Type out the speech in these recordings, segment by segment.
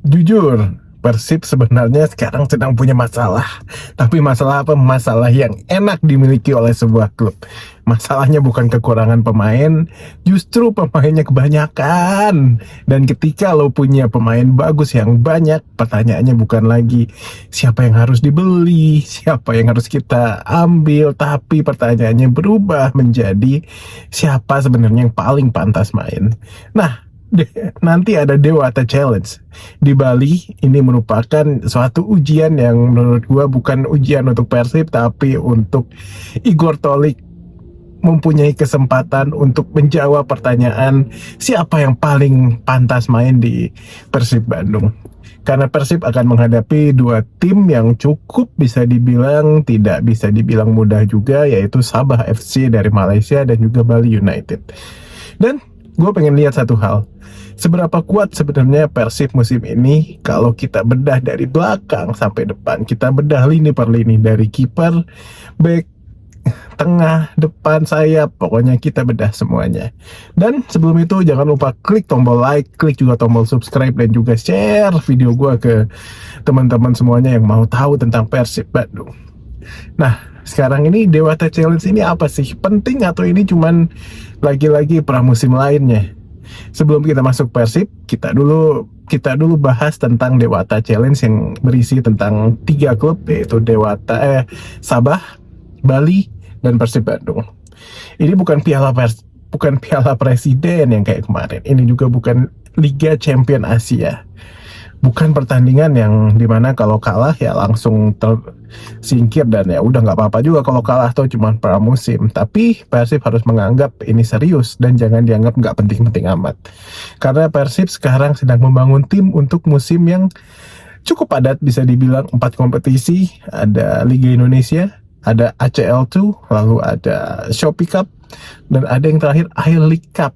Jujur, Persib sebenarnya sekarang sedang punya masalah. Tapi masalah apa? Masalah yang enak dimiliki oleh sebuah klub. Masalahnya bukan kekurangan pemain, justru pemainnya kebanyakan. Dan ketika lo punya pemain bagus yang banyak, pertanyaannya bukan lagi siapa yang harus dibeli, siapa yang harus kita ambil, tapi pertanyaannya berubah menjadi siapa sebenarnya yang paling pantas main. Nah, nanti ada Dewata Challenge di Bali. Ini merupakan suatu ujian yang menurut gua bukan ujian untuk Persib, tapi untuk Igor Tolik mempunyai kesempatan untuk menjawab pertanyaan siapa yang paling pantas main di Persib Bandung. Karena Persib akan menghadapi dua tim yang cukup bisa dibilang tidak bisa dibilang mudah juga, yaitu Sabah FC dari Malaysia dan juga Bali United. Dan gue pengen lihat satu hal, seberapa kuat sebenarnya Persib musim ini kalau kita bedah dari belakang sampai depan. Kita bedah lini per lini, dari kiper, back, tengah, depan, sayap, pokoknya kita bedah semuanya. Dan sebelum itu jangan lupa klik tombol like, klik juga tombol subscribe, dan juga share video gue ke teman-teman semuanya yang mau tahu tentang Persib Bandung. Nah, sekarang ini Dewata Challenge ini apa sih? Penting atau ini cuman lagi-lagi pramusim lainnya? Sebelum kita masuk Persib, kita dulu bahas tentang Dewata Challenge yang berisi tentang 3 klub, yaitu Sabah, Bali, dan Persib Bandung. Ini bukan piala presiden yang kayak kemarin. Ini juga bukan Liga Champion Asia. Bukan pertandingan yang dimana kalau kalah ya langsung tersingkir, dan ya udah nggak apa-apa juga kalau kalah atau cuma pramusim. Tapi Persib harus menganggap ini serius dan jangan dianggap nggak penting-penting amat. Karena Persib sekarang sedang membangun tim untuk musim yang cukup padat, bisa dibilang 4 kompetisi. Ada Liga Indonesia, ada ACL2, lalu ada Shopee Cup, dan ada yang terakhir I-League Cup.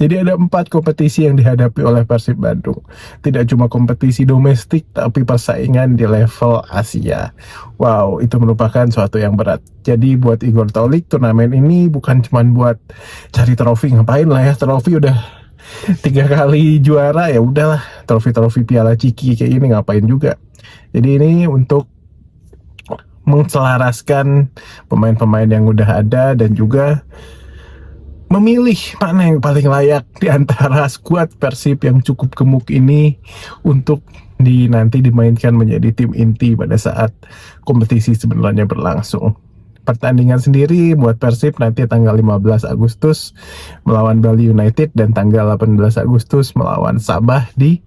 Jadi ada 4 kompetisi yang dihadapi oleh Persib Bandung. Tidak cuma kompetisi domestik, tapi persaingan di level Asia. Wow, itu merupakan suatu yang berat. Jadi buat Igor Tolik, turnamen ini bukan cuma buat cari trofi. Ngapain lah ya, trofi udah 3 kali juara, ya udahlah. Trofi-trofi Piala Ciki kayak ini ngapain juga. Jadi ini untuk menselaraskan pemain-pemain yang udah ada, dan juga memilih mana yang paling layak di antara skuad Persib yang cukup gemuk ini untuk nanti dimainkan menjadi tim inti pada saat kompetisi sebenarnya berlangsung. Pertandingan sendiri buat Persib nanti tanggal 15 Agustus melawan Bali United, dan tanggal 18 Agustus melawan Sabah di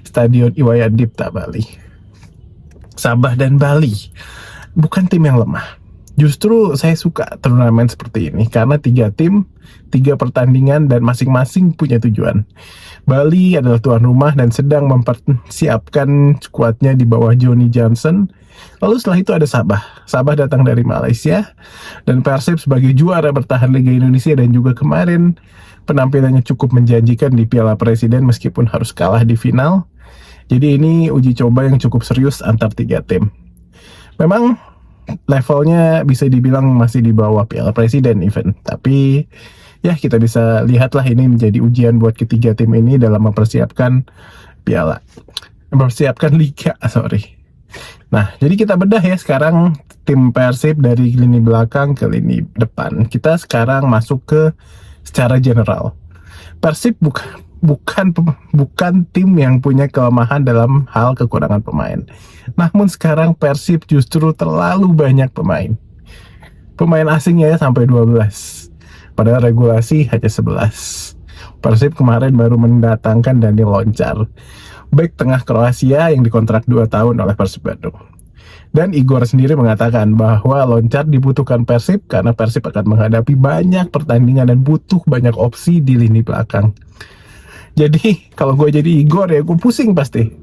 Stadion Iwayan Dipta Bali. Sabah dan Bali bukan tim yang lemah. Justru saya suka turnamen seperti ini karena 3 tim, 3 pertandingan, dan masing-masing punya tujuan. Bali adalah tuan rumah dan sedang mempersiapkan skuadnya di bawah Johnny Johnson. Lalu setelah itu ada Sabah. Sabah datang dari Malaysia, dan Persib sebagai juara bertahan Liga Indonesia dan juga kemarin penampilannya cukup menjanjikan di Piala Presiden meskipun harus kalah di final. Jadi ini uji coba yang cukup serius antar 3 tim. Memang levelnya bisa dibilang masih di bawah Piala Presiden event, tapi ya kita bisa lihatlah ini menjadi ujian buat ketiga tim ini dalam mempersiapkan liga, Nah, jadi kita bedah ya sekarang tim Persib dari lini belakang ke lini depan. Kita sekarang masuk ke secara general. Persib bukan tim yang punya kelemahan dalam hal kekurangan pemain. Namun sekarang Persib justru terlalu banyak pemain. Pemain asingnya ya sampai 12. Padahal regulasi hanya 11. Persib kemarin baru mendatangkan Daniel Loncar, bek tengah Kroasia yang dikontrak 2 tahun oleh Persib Bandung. Dan Igor sendiri mengatakan bahwa Loncar dibutuhkan Persib karena Persib akan menghadapi banyak pertandingan dan butuh banyak opsi di lini belakang. Jadi kalau gue jadi Igor ya gue pusing pasti.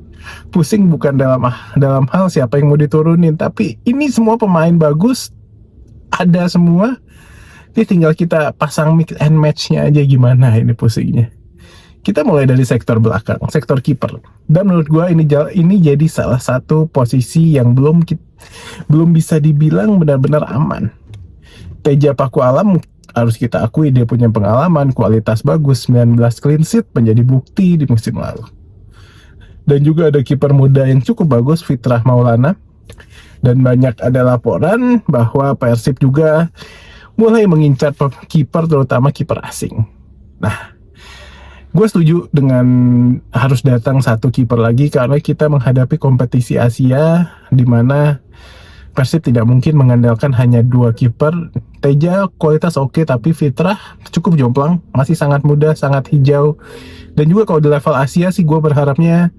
Pusing bukan dalam hal siapa yang mau diturunin, tapi ini semua pemain bagus, ada semua. Jadi tinggal kita pasang mix and match-nya aja gimana ini pusingnya. Kita mulai dari sektor belakang, sektor kiper. Dan menurut gue ini jadi salah satu posisi yang belum bisa dibilang benar-benar aman. Teja Paku Alam harus kita akui dia punya pengalaman, kualitas bagus, 19 clean sheet menjadi bukti di musim lalu. Dan juga ada kiper muda yang cukup bagus, Fitrah Maulana. Dan banyak ada laporan bahwa Persib juga mulai mengincar kiper, terutama kiper asing. Nah, gue setuju dengan harus datang satu kiper lagi karena kita menghadapi kompetisi Asia di mana Persib tidak mungkin mengandalkan hanya 2 kiper. Teja kualitas oke, tapi Fitrah cukup jomplang, masih sangat muda, sangat hijau. Dan juga kalau di level Asia sih gue berharapnya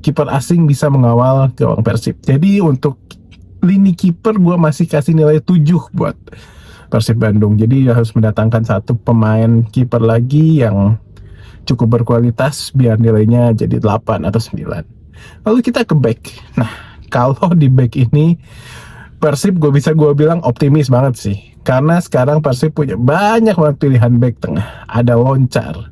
kiper asing bisa mengawal gawang Persib. Jadi untuk lini kiper gue masih kasih nilai 7 buat Persib Bandung. Jadi harus mendatangkan satu pemain kiper lagi yang cukup berkualitas biar nilainya jadi 8 atau 9. Lalu kita ke back. Nah, kalau di back ini Persib gue bilang optimis banget sih. Karena sekarang Persib punya banyak banget pilihan back tengah. Ada Loncar,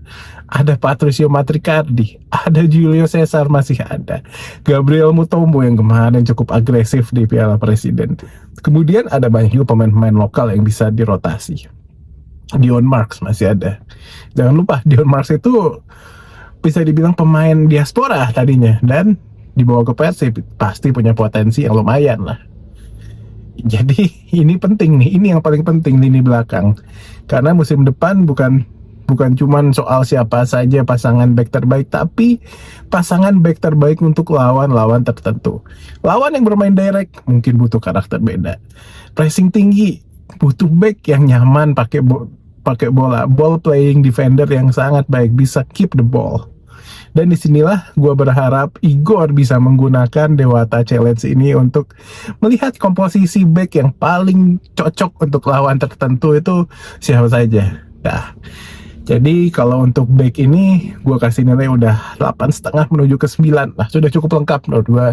ada Patricio Matricardi, ada Julio Cesar masih ada, Gabriel Mutombo yang kemarin cukup agresif di Piala Presiden. Kemudian ada banyak juga pemain-pemain lokal yang bisa dirotasi. Dion Marks masih ada. Jangan lupa Dion Marks itu bisa dibilang pemain diaspora tadinya dan dibawa ke Persib pasti punya potensi yang lumayan lah. Jadi ini penting nih, ini yang paling penting lini belakang. Karena musim depan bukan cuman soal siapa saja pasangan back terbaik, tapi pasangan back terbaik untuk lawan-lawan tertentu. Lawan yang bermain direct mungkin butuh karakter beda. Pressing tinggi butuh back yang nyaman pakai bola, ball playing defender yang sangat baik, bisa keep the ball. Dan disinilah gue berharap Igor bisa menggunakan Dewata Challenge ini untuk melihat komposisi back yang paling cocok untuk lawan tertentu itu siapa saja. Nah, jadi kalau untuk back ini gue kasih nilai udah 8,5 menuju ke 9. Nah, sudah cukup lengkap menurut gue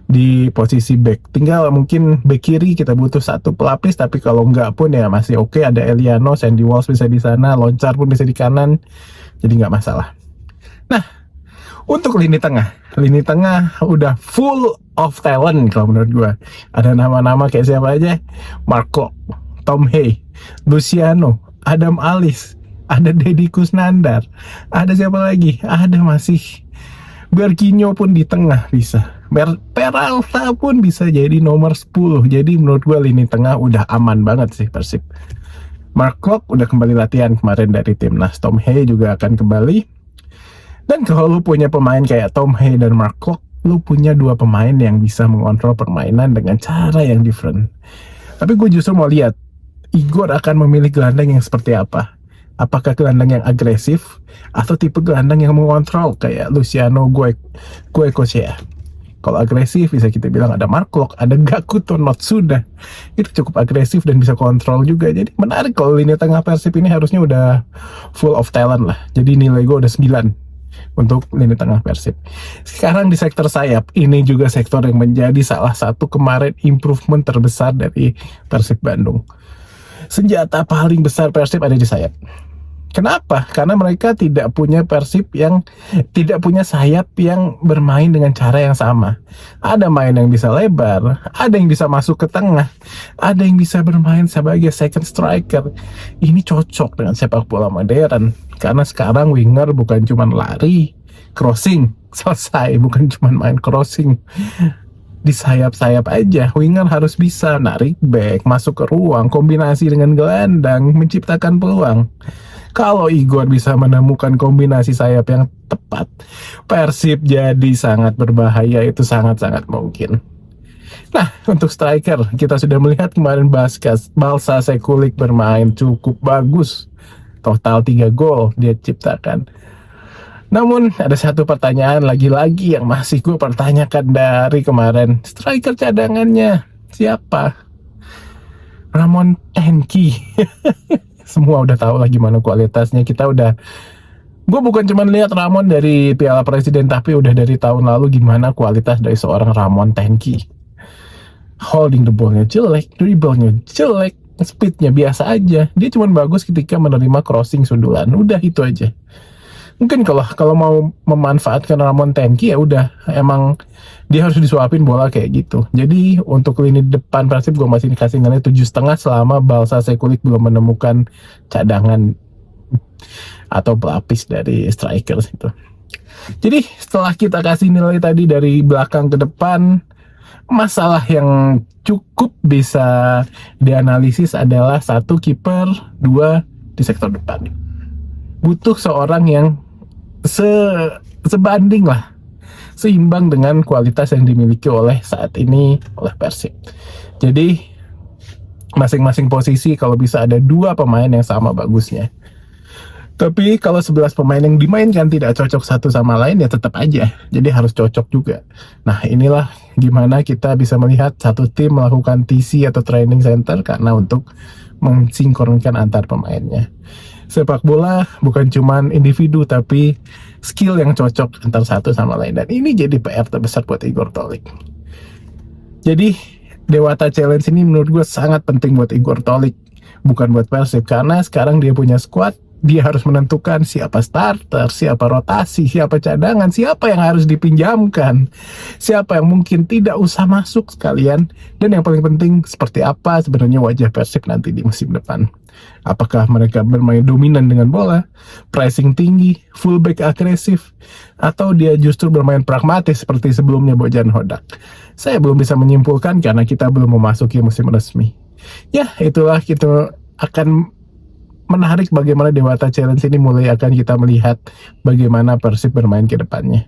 di posisi back. Tinggal mungkin back kiri kita butuh satu pelapis, tapi kalau enggak pun ya masih oke. Ada Eliano, Sandy Walsh bisa di sana, Loncar pun bisa di kanan, jadi nggak masalah. Nah, untuk lini tengah udah full of talent kalau menurut gue. Ada nama-nama kayak siapa aja? Marco, Tom Hay, Luciano, Adam Alis, ada Deddy Kusnandar, ada siapa lagi? Ada masih Berginho pun di tengah bisa. Peralta pun bisa jadi nomor 10. Jadi menurut gue lini tengah udah aman banget sih Persib. Mark Klok udah kembali latihan kemarin dari timnas. Tom Hay juga akan kembali. Dan kalau lu punya pemain kayak Tom Hay dan Mark Klok, lu punya 2 pemain yang bisa mengontrol permainan dengan cara yang different. Tapi gue justru mau lihat Igor akan memilih gelandang yang seperti apa. Apakah gelandang yang agresif atau tipe gelandang yang mengontrol kayak Luciano Guecochea. Kalau agresif bisa kita bilang ada Mark Klok, ada Gakuto Notsuda. Itu cukup agresif dan bisa kontrol juga. Jadi menarik kalau lini tengah Persib ini harusnya udah full of talent lah. Jadi nilai gue udah 9 untuk lini tengah Persib. Sekarang di sektor sayap, ini juga sektor yang menjadi salah satu kemarin improvement terbesar dari Persib Bandung. Senjata paling besar Persib ada di sayap. Kenapa? Karena mereka tidak punya sayap yang bermain dengan cara yang sama. Ada main yang bisa lebar, ada yang bisa masuk ke tengah, ada yang bisa bermain sebagai second striker. Ini cocok dengan sepak bola modern. Karena sekarang winger bukan cuma lari, crossing, selesai. Bukan cuma main crossing. Di sayap-sayap aja, winger harus bisa narik back, masuk ke ruang, kombinasi dengan gelandang, menciptakan peluang. Kalau Igor bisa menemukan kombinasi sayap yang tepat, Persib jadi sangat berbahaya, itu sangat-sangat mungkin. Nah, untuk striker, kita sudah melihat kemarin Balsa Sekulik bermain cukup bagus. Total 3 gol dia ciptakan. Namun ada satu pertanyaan lagi-lagi yang masih gue pertanyakan dari kemarin. Striker cadangannya siapa? Ramon Tenki. Semua udah tahu lah gimana kualitasnya. Gue bukan cuma lihat Ramon dari Piala Presiden, tapi udah dari tahun lalu gimana kualitas dari seorang Ramon Tenki. Holding the ball-nya jelek, dribble-nya jelek, speed-nya biasa aja. Dia cuma bagus ketika menerima crossing sundulan. Udah itu aja. Mungkin kalau mau memanfaatkan Ramon Tenki ya udah, emang dia harus disuapin bola kayak gitu. Jadi untuk lini depan Persib gue masih dikasih nilai 7,5 selama Balsa Sekulik belum menemukan cadangan atau pelapis dari strikers itu. Jadi setelah kita kasih nilai tadi dari belakang ke depan, masalah yang cukup bisa dianalisis adalah satu kiper, dua di sektor depan. Butuh seorang yang sebanding lah, seimbang dengan kualitas yang dimiliki oleh saat ini oleh Persib. Jadi masing-masing posisi kalau bisa ada dua pemain yang sama bagusnya. Tapi kalau 11 pemain yang dimainkan tidak cocok satu sama lain, ya tetap aja. Jadi harus cocok juga. Nah, inilah gimana kita bisa melihat satu tim melakukan TC atau training center karena untuk mensinkronkan antar pemainnya. Sepak bola bukan cuman individu, tapi skill yang cocok antar satu sama lain. Dan ini jadi PR terbesar buat Igor Tolik. Jadi, Dewata Challenge ini menurut gue sangat penting buat Igor Tolik. Bukan buat Persib, karena sekarang dia punya squad. Dia harus menentukan siapa starter, siapa rotasi, siapa cadangan, siapa yang harus dipinjamkan, siapa yang mungkin tidak usah masuk sekalian, dan yang paling penting seperti apa sebenarnya wajah Persib nanti di musim depan. Apakah mereka bermain dominan dengan bola, pressing tinggi, fullback agresif, atau dia justru bermain pragmatis seperti sebelumnya Bojan Hodak? Saya belum bisa menyimpulkan karena kita belum memasuki musim resmi. Ya, itulah kita akan menarik bagaimana Dewata Challenge ini mulai akan kita melihat bagaimana Persib bermain ke depannya.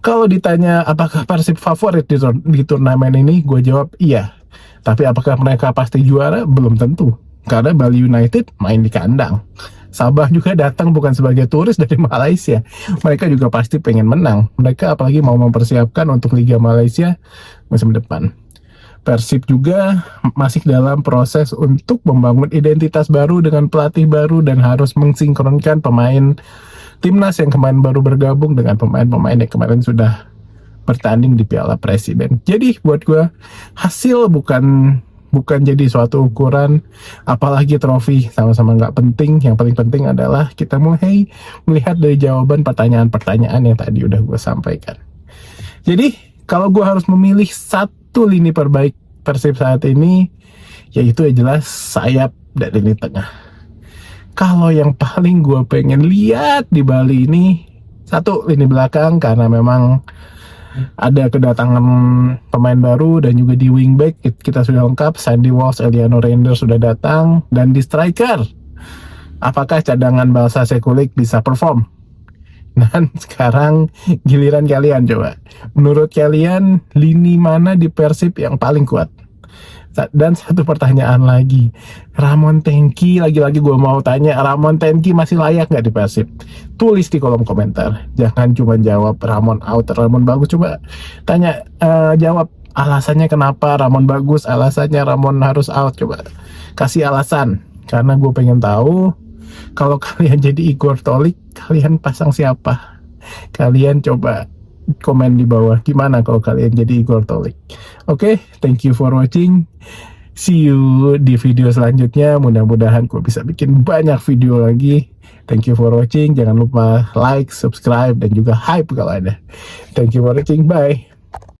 Kalau ditanya apakah Persib favorit di turnamen ini, gue jawab iya. Tapi apakah mereka pasti juara? Belum tentu. Karena Bali United main di kandang. Sabah juga datang bukan sebagai turis dari Malaysia. Mereka juga pasti pengen menang. Mereka apalagi mau mempersiapkan untuk Liga Malaysia musim depan. Persib juga masih dalam proses untuk membangun identitas baru dengan pelatih baru dan harus mensinkronkan pemain timnas yang kemarin baru bergabung dengan pemain-pemain yang kemarin sudah bertanding di Piala Presiden. Jadi buat gue hasil bukan jadi suatu ukuran, apalagi trofi sama-sama nggak penting. Yang paling penting adalah kita mulai melihat dari jawaban pertanyaan-pertanyaan yang tadi udah gue sampaikan. Jadi kalau gue harus memilih satu lini perbaik Persib saat ini, yaitu jelas sayap dan lini tengah. Kalau yang paling gue pengen lihat di Bali ini, satu lini belakang karena memang ada kedatangan pemain baru, dan juga di wingback kita sudah lengkap, Sandy Walsh, Eliano Reinder sudah datang, dan di striker apakah cadangan Balsa Sekulik bisa perform? Dan sekarang giliran kalian coba. Menurut kalian lini mana di Persib yang paling kuat? Dan satu pertanyaan lagi, Ramon Tengki, lagi-lagi gue mau tanya, Ramon Tengki masih layak nggak di Persib? Tulis di kolom komentar. Jangan cuma jawab Ramon out, Ramon bagus. Coba tanya, jawab alasannya kenapa Ramon bagus, alasannya Ramon harus out. Coba kasih alasan, karena gue pengen tahu. Kalau kalian jadi Igor Tolik, kalian pasang siapa? Kalian coba komen di bawah gimana kalau kalian jadi Igor Tolik. Oke, thank you for watching. See you di video selanjutnya. Mudah-mudahan gue bisa bikin banyak video lagi. Thank you for watching. Jangan lupa like, subscribe, dan juga hype kalau ada. Thank you for watching. Bye.